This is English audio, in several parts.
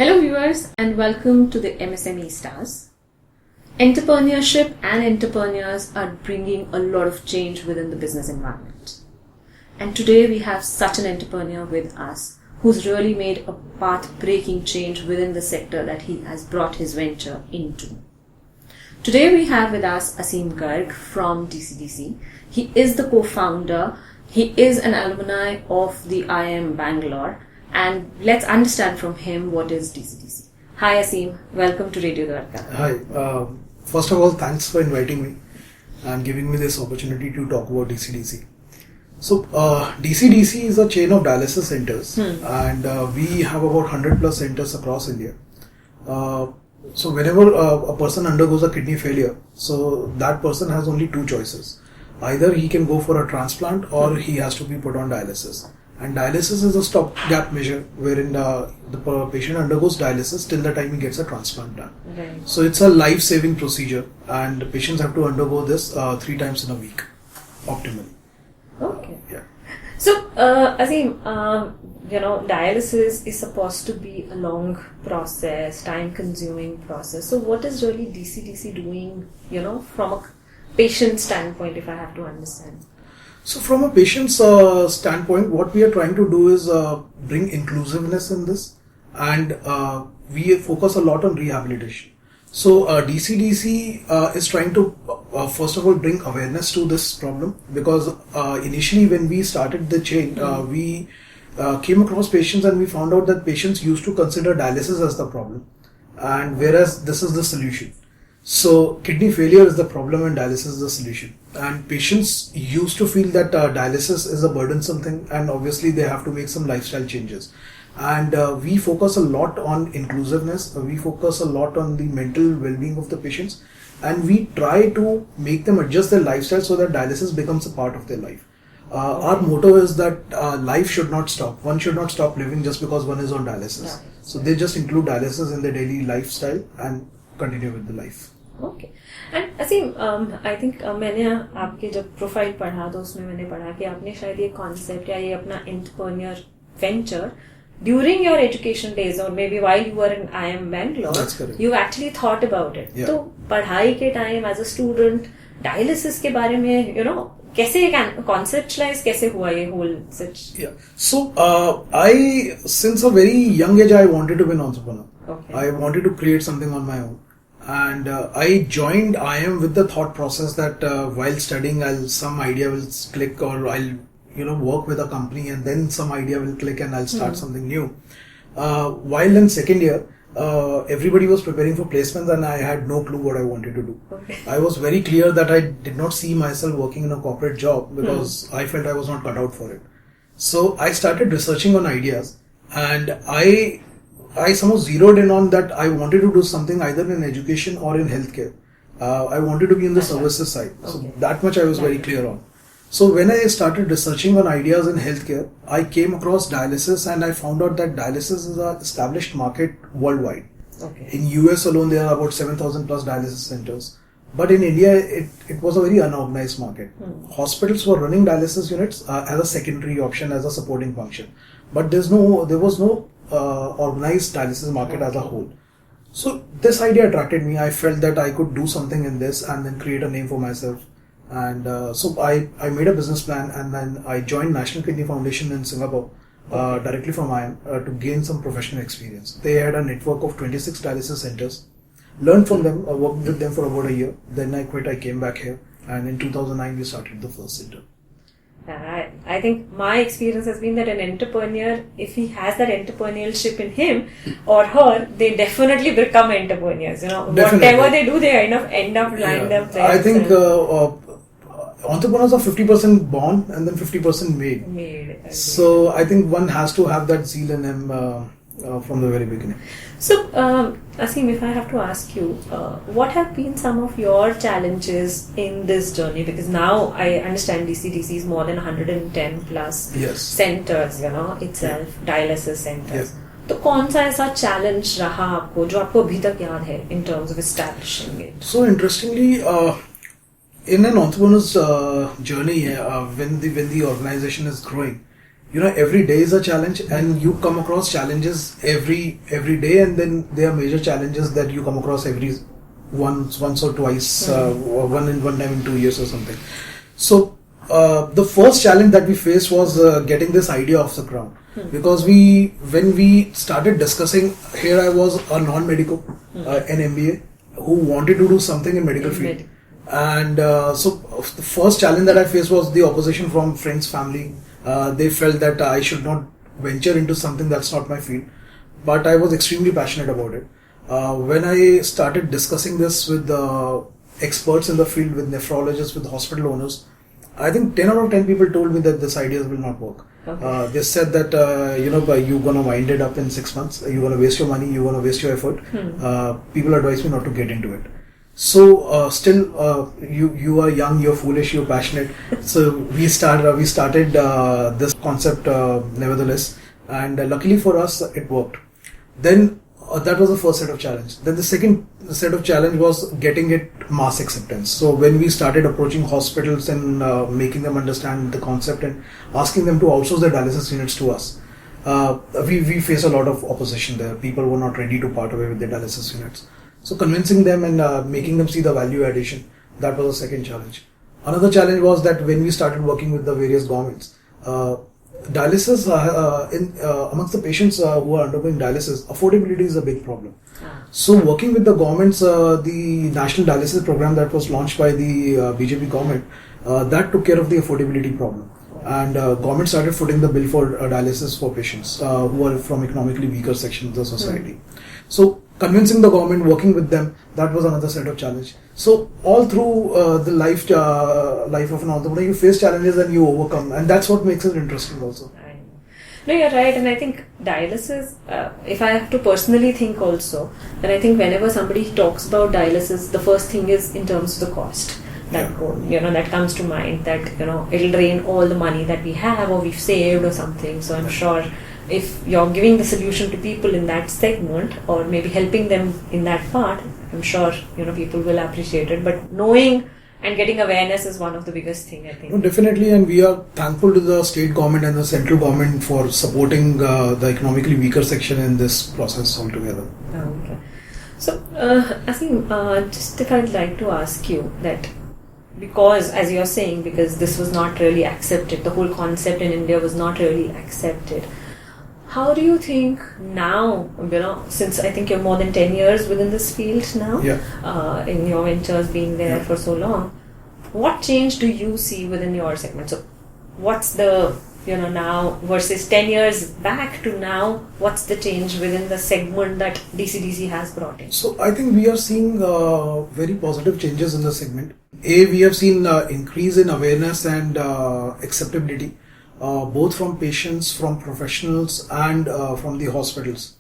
Hello viewers and welcome to the MSME Stars. Entrepreneurship and entrepreneurs are bringing a lot of change within the business environment. And today we have such an entrepreneur with us who's really made a path-breaking change within the sector that he has brought his venture into. Today we have with us Aseem Garg from DCDC. He is the co-founder. He is an alumni of the IIM Bangalore. And let's understand from him what is DCDC. Hi Aseem, welcome to Radio Dwarka. Hi, first of all, thanks for inviting me and giving me this opportunity to talk about DCDC. So, DCDC is a chain of dialysis centers and we have about 100 plus centers across India. So, whenever a person undergoes a kidney failure, so that person has only two choices. Either he can go for a transplant or he has to be put on dialysis. And dialysis is a stopgap measure wherein the patient undergoes dialysis till the time he gets a transplant done. Right. So it's a life-saving procedure and patients have to undergo this 3 times in a week, optimally. Okay. Yeah. So, Aseem, dialysis is supposed to be a long process, time-consuming process. So, what is really DCDC doing, from a patient standpoint, if I have to understand? So from a patient's standpoint, what we are trying to do is bring inclusiveness in this, and we focus a lot on rehabilitation. So DCDC is trying to first of all bring awareness to this problem, because initially when we started the chain, we came across patients and we found out that patients used to consider dialysis as the problem, and whereas this is the solution. So kidney failure is the problem and dialysis is the solution. And patients used to feel that dialysis is a burdensome thing, and obviously they have to make some lifestyle changes. And we focus a lot on inclusiveness. We focus a lot on the mental well-being of the patients, and we try to make them adjust their lifestyle so that dialysis becomes a part of their life. Our motto is that life should not stop. One should not stop living just because one is on dialysis. So they just include dialysis in their daily lifestyle and continue with the life. Okay. And Aseem, I think मैंने आपके जब profile पढ़ा तो उसमें मैंने पढ़ा कि आपने शायद ये कॉन्सेप्ट या ये अपना entrepreneur venture during your education days or maybe while you were in IIM Bangalore, you actually thought about it. Yeah. तो पढ़ाई के time as a student dialysis के बारे में कैसे conceptualized कैसे हुआ ये whole such? Yeah. So I since a very young age I wanted to be an entrepreneur. Okay. I wanted to create something on my own. And I joined IIM with the thought process that while studying, some idea will click, or I'll work with a company, and then some idea will click and I'll start something new. While in second year, everybody was preparing for placements and I had no clue what I wanted to do. Okay. I I was very clear that I did not see myself working in a corporate job because I felt I was not cut out for it. So I started researching on ideas, and I somehow zeroed in on that I wanted to do something either in education or in healthcare. I wanted to be in the services side. So that much I was very clear on. So when I started researching on ideas in healthcare, I came across dialysis and I found out that dialysis is an established market worldwide. Okay. In US alone there are about 7,000 plus dialysis centers. But in India it was a very unorganized market. Hospitals were running dialysis units as a secondary option, as a supporting function. But there was no organized dialysis market as a whole. So this idea attracted me. I felt that I could do something in this and then create a name for myself. And so I made a business plan, and then I joined National Kidney Foundation in Singapore directly from IIM to gain some professional experience. They had a network of 26 dialysis centers. Learned from them, worked with them for about a year. Then I quit, I came back here, and in 2009 we started the first center. I think my experience has been that an entrepreneur, if he has that entrepreneurship in him or her, they definitely become entrepreneurs. Whatever they do, they end up lined up there. I think entrepreneurs are 50% born and then 50% made. So I think one has to have that zeal in him from the very beginning. So, Aseem, if I have to ask you, what have been some of your challenges in this journey? Because now I understand DCDC is more than 110 plus centers, itself, dialysis centers. तो कौन सा ऐसा challenge रहा आपको जो आपको अभी तक याद है in terms of establishing it? So interestingly, in an entrepreneur's journey, when the organization is growing, every day is a challenge, and you come across challenges every day, and then there are major challenges that you come across every once or twice, or one time in 2 years or something. So the first challenge that we faced was getting this idea off the ground, because when we started discussing, here I was a non-medical, an MBA, who wanted to do something in medical field. And so the first challenge that I faced was the opposition from friends, family. They felt that I should not venture into something that's not my field, but I was extremely passionate about it. When I started discussing this with experts in the field, with nephrologists, with hospital owners, I think 10 out of 10 people told me that this idea will not work. Okay. They said that you're gonna wind it up in 6 months, you're gonna waste your money, you're gonna waste your effort. People advised me not to get into it. So still, you are young, you're foolish, you're passionate. So we started this concept nevertheless, and luckily for us, it worked. Then that was the first set of challenge. Then the second set of challenge was getting it mass acceptance. So when we started approaching hospitals and making them understand the concept and asking them to outsource their dialysis units to us, we faced a lot of opposition there. People were not ready to part away with their dialysis units. So convincing them and making them see the value addition, that was the second challenge. Another challenge was that when we started working with the various governments, dialysis amongst the patients who are undergoing dialysis, affordability is a big problem. So working with the governments, the national dialysis program that was launched by the BJP government, that took care of the affordability problem. And government started footing the bill for dialysis for patients who are from economically weaker sections of the society. So convincing the government, working with them, that was another set of challenge. So all through the life of an entrepreneur, you face challenges and you overcome, and that's what makes it interesting also. No, you're right, and I think dialysis, if I have to personally think also, then I think whenever somebody talks about dialysis, the first thing is in terms of the cost. That comes to mind, that it'll drain all the money that we have or we've saved or something. So I'm sure if you're giving the solution to people in that segment, or maybe helping them in that part, I'm sure people will appreciate it. But knowing and getting awareness is one of the biggest thing, I think. No, definitely, and we are thankful to the state government and the central government for supporting the economically weaker section in this process altogether. Okay. So, Aseem, just if I'd like to ask you that, because as you're saying, because this was not really accepted, the whole concept in India was not really accepted. How do you think now, since I think you're more than 10 years within this field now, in your ventures being there for so long, what change do you see within your segment? So what's the, now versus 10 years back to now, what's the change within the segment that DCDC has brought in? So I think we are seeing very positive changes in the segment. We have seen increase in awareness and acceptability, both from patients, from professionals, and from the hospitals.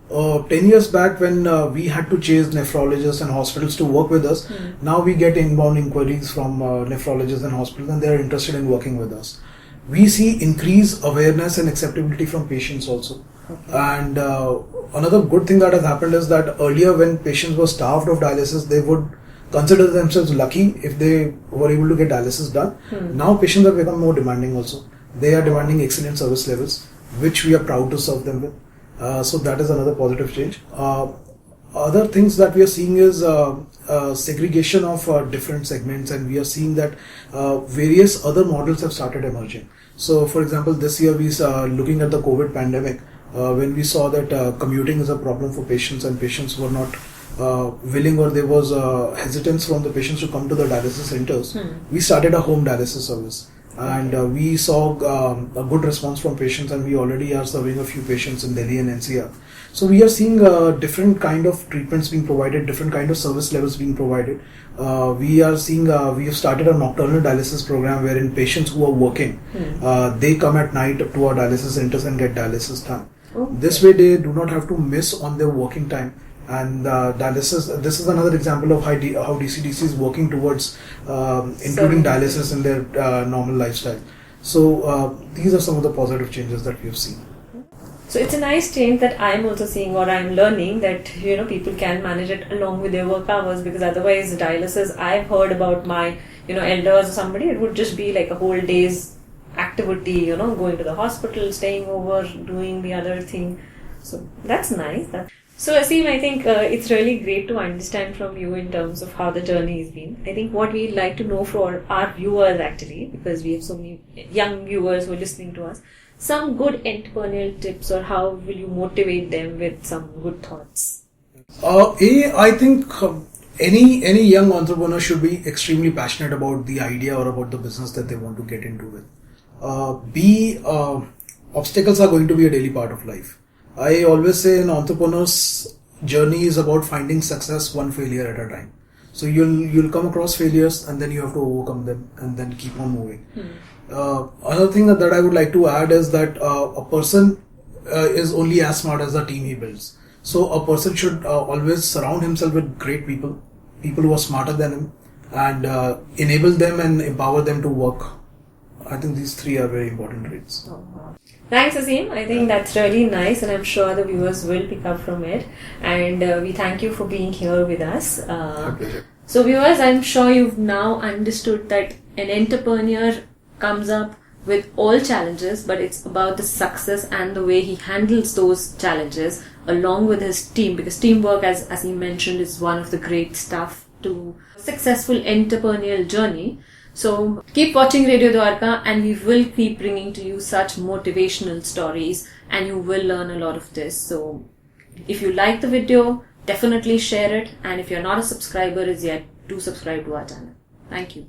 10 years back, when we had to chase nephrologists and hospitals to work with us, now we get inbound inquiries from nephrologists and hospitals, and they are interested in working with us. We see increased awareness and acceptability from patients also. Okay. And another good thing that has happened is that earlier, when patients were starved of dialysis, they would consider themselves lucky if they were able to get dialysis done. Now patients have become more demanding also. They are demanding excellent service levels, which we are proud to serve them with. So that is another positive change. Other things that we are seeing is segregation of different segments, and we are seeing that various other models have started emerging. So for example, this year we are looking at the COVID pandemic, when we saw that commuting is a problem for patients, and patients were not willing, or there was hesitance from the patients to come to the dialysis centers. We started a home dialysis service. And we saw a good response from patients, and we already are serving a few patients in Delhi and NCR. So we are seeing different kind of treatments being provided, different kind of service levels being provided. We are seeing, we have started a nocturnal dialysis program wherein patients who are working, they come at night to our dialysis centers and get dialysis done. Okay. This way they do not have to miss on their working time. And dialysis, this is another example of how DCDC is working towards including dialysis in their normal lifestyle. So these are some of the positive changes that we have seen. So it's a nice change that I'm also seeing, or I'm learning, that people can manage it along with their work hours, because otherwise dialysis, I've heard about my elders or somebody, it would just be like a whole day's activity, going to the hospital, staying over, doing the other thing. So that's nice. So Aseem, I think it's really great to understand from you in terms of how the journey has been. I think what we'd like to know for our viewers actually, because we have so many young viewers who are listening to us, some good entrepreneurial tips, or how will you motivate them with some good thoughts? I think any young entrepreneur should be extremely passionate about the idea or about the business that they want to get into with. Obstacles are going to be a daily part of life. I always say an entrepreneur's journey is about finding success one failure at a time. So you'll come across failures and then you have to overcome them and then keep on moving. Another thing that I would like to add is that a person is only as smart as the team he builds. So a person should always surround himself with great people who are smarter than him, and enable them and empower them to work. I think these three are very important traits. Oh, wow. Thanks, Aseem. I think that's really nice, and I'm sure the viewers will pick up from it. And we thank you for being here with us. My pleasure. So, viewers, I'm sure you've now understood that an entrepreneur comes up with all challenges, but it's about the success and the way he handles those challenges along with his team, because teamwork, as Aseem mentioned, is one of the great stuff to a successful entrepreneurial journey. So keep watching Radio Dwarka, and we will keep bringing to you such motivational stories, and you will learn a lot of this. So if you like the video, definitely share it, and if you're not a subscriber as yet, do subscribe to our channel. Thank you.